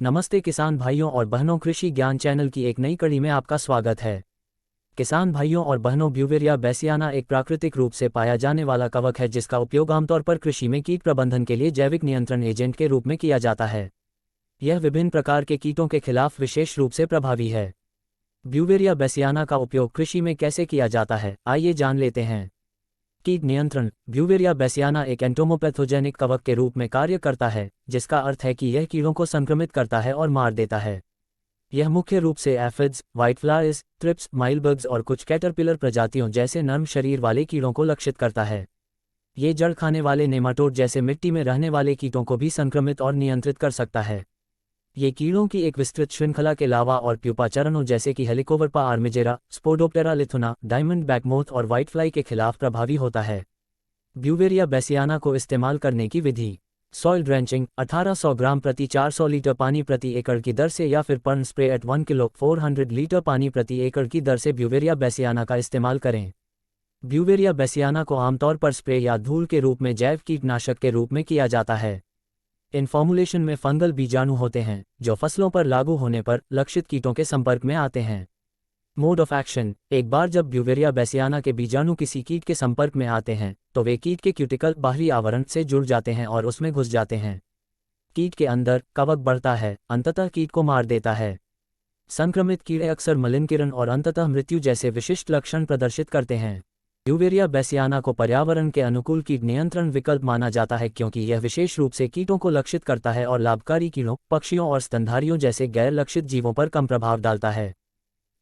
नमस्ते किसान भाइयों और बहनों, कृषि ज्ञान चैनल की एक नई कड़ी में आपका स्वागत है। किसान भाइयों और बहनों, ब्यूवेरिया बेसियाना एक प्राकृतिक रूप से पाया जाने वाला कवक है जिसका उपयोग आमतौर पर कृषि में कीट प्रबंधन के लिए जैविक नियंत्रण एजेंट के रूप में किया जाता है। यह विभिन्न प्रकार के कीटों के खिलाफ विशेष रूप से प्रभावी है। ब्यूवेरिया बेसियाना का उपयोग कृषि में कैसे किया जाता है, आइए जान लेते हैं। कीट नियंत्रण। ब्यूवेरिया बेसियाना एक एंटोमोपैथोजेनिक कवक के रूप में कार्य करता है, जिसका अर्थ है कि यह कीड़ों को संक्रमित करता है और मार देता है। यह मुख्य रूप से एफिड्स, व्हाइटफ्लाइज, थ्रिप्स, माइलबग्स और कुछ कैटरपिलर प्रजातियों जैसे नर्म शरीर वाले कीड़ों को लक्षित करता है। ये जड़ खाने वाले नेमाटोड जैसे मिट्टी में रहने वाले कीटों को भी संक्रमित और नियंत्रित कर सकता है। ये कीड़ों की एक विस्तृत श्रृंखला के लावा और प्यूपा चरणों जैसे कि हेलिकोवर्पा आर्मिजेरा, स्पोडोप्टेरा लिथुना, डायमंड बैकमोथ और व्हाइटफ्लाई के खिलाफ प्रभावी होता है। ब्यूवेरिया बेसियाना को इस्तेमाल करने की विधि। Soil drenching. 1800 ग्राम प्रति 400 लीटर पानी प्रति एकड़ की दर से या फिर पर्न स्प्रे एट 1 किलो 400 लीटर पानी प्रति एकड़ की दर से ब्यूवेरिया बेसियाना का इस्तेमाल करें। ब्यूवेरिया बेसियाना को आमतौर पर स्प्रे या धूल के रूप में जैव कीटनाशक के रूप में किया जाता है। इन फॉर्मुलेशन में फंगल बीजाणु होते हैं जो फसलों पर लागू होने पर लक्षित कीटों के संपर्क में आते हैं। Mode of action. एक बार जब ब्यूवेरिया बेसियाना के बीजाणु किसी कीट के संपर्क में आते हैं तो वे कीट के क्यूटिकल बाहरी आवरण से जुड़ जाते हैं और उसमें घुस जाते हैं। कीट के अंदर कवक बढ़ता है, अंततः कीट को मार देता है। संक्रमित कीड़े अक्सर मलिनकीकरण और अंततः मृत्यु जैसे विशिष्ट लक्षण प्रदर्शित करते हैं। ब्यूवेरिया बेसियाना को पर्यावरण के अनुकूल कीट नियंत्रण विकल्प माना जाता है क्योंकि यह विशेष रूप से कीटों को लक्षित करता है और लाभकारी कीड़ों, पक्षियों और स्तनधारियों जैसे गैर लक्षित जीवों पर कम प्रभाव डालता है।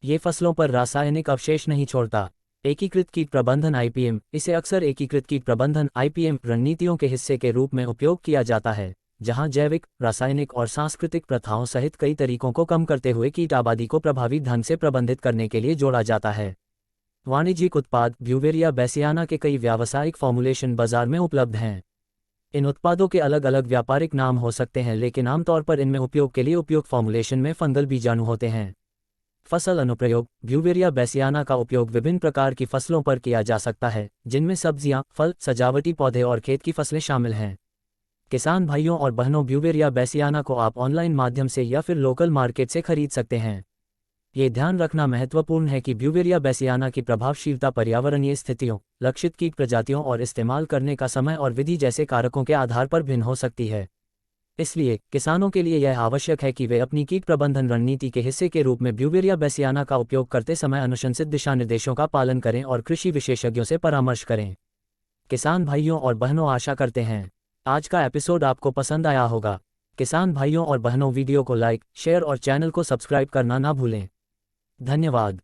ये फसलों पर रासायनिक अवशेष नहीं छोड़ता। एकीकृत कीट प्रबंधन आईपीएम। इसे अक्सर एकीकृत कीट प्रबंधन आईपीएम रणनीतियों के हिस्से के रूप में उपयोग किया जाता है, जहां जैविक, रासायनिक और सांस्कृतिक प्रथाओं सहित कई तरीकों को कम करते हुए कीट आबादी को प्रभावी ढंग से प्रबंधित करने के लिए जोड़ा जाता है। वाणिज्यिक उत्पाद। ब्यूवेरिया बेसियाना के कई व्यावसायिक फॉर्मुलेशन बाजार में उपलब्ध हैं। इन उत्पादों के अलग अलग व्यापारिक नाम हो सकते हैं, लेकिन आमतौर पर इनमें उपयोग के लिए उपयुक्त फॉर्मुलेशन में फंगल बीजाणु होते हैं। फसल अनुप्रयोग। ब्यूवेरिया बेसियाना का उपयोग विभिन्न प्रकार की फसलों पर किया जा सकता है, जिनमें सब्जियां, फल, सजावटी पौधे और खेत की फसलें शामिल हैं। किसान भाइयों और बहनों, ब्यूवेरिया बेसियाना को आप ऑनलाइन माध्यम से या फिर लोकल मार्केट से खरीद सकते हैं। ये ध्यान रखना महत्वपूर्ण है कि ब्यूवेरिया बेसियाना की प्रभावशीलता पर्यावरणीय स्थितियों, लक्षित कीट प्रजातियों और इस्तेमाल करने का समय और विधि जैसे कारकों के आधार पर भिन्न हो सकती है। इसलिए किसानों के लिए यह आवश्यक है कि वे अपनी कीट प्रबंधन रणनीति के हिस्से के रूप में ब्यूवेरिया बेसियाना का उपयोग करते समय अनुशंसित दिशानिर्देशों का पालन करें और कृषि विशेषज्ञों से परामर्श करें। किसान भाइयों और बहनों, आशा करते हैं आज का एपिसोड आपको पसंद आया होगा। किसान भाइयों और बहनों, वीडियो को लाइक, शेयर और चैनल को सब्सक्राइब करना ना भूलें। धन्यवाद।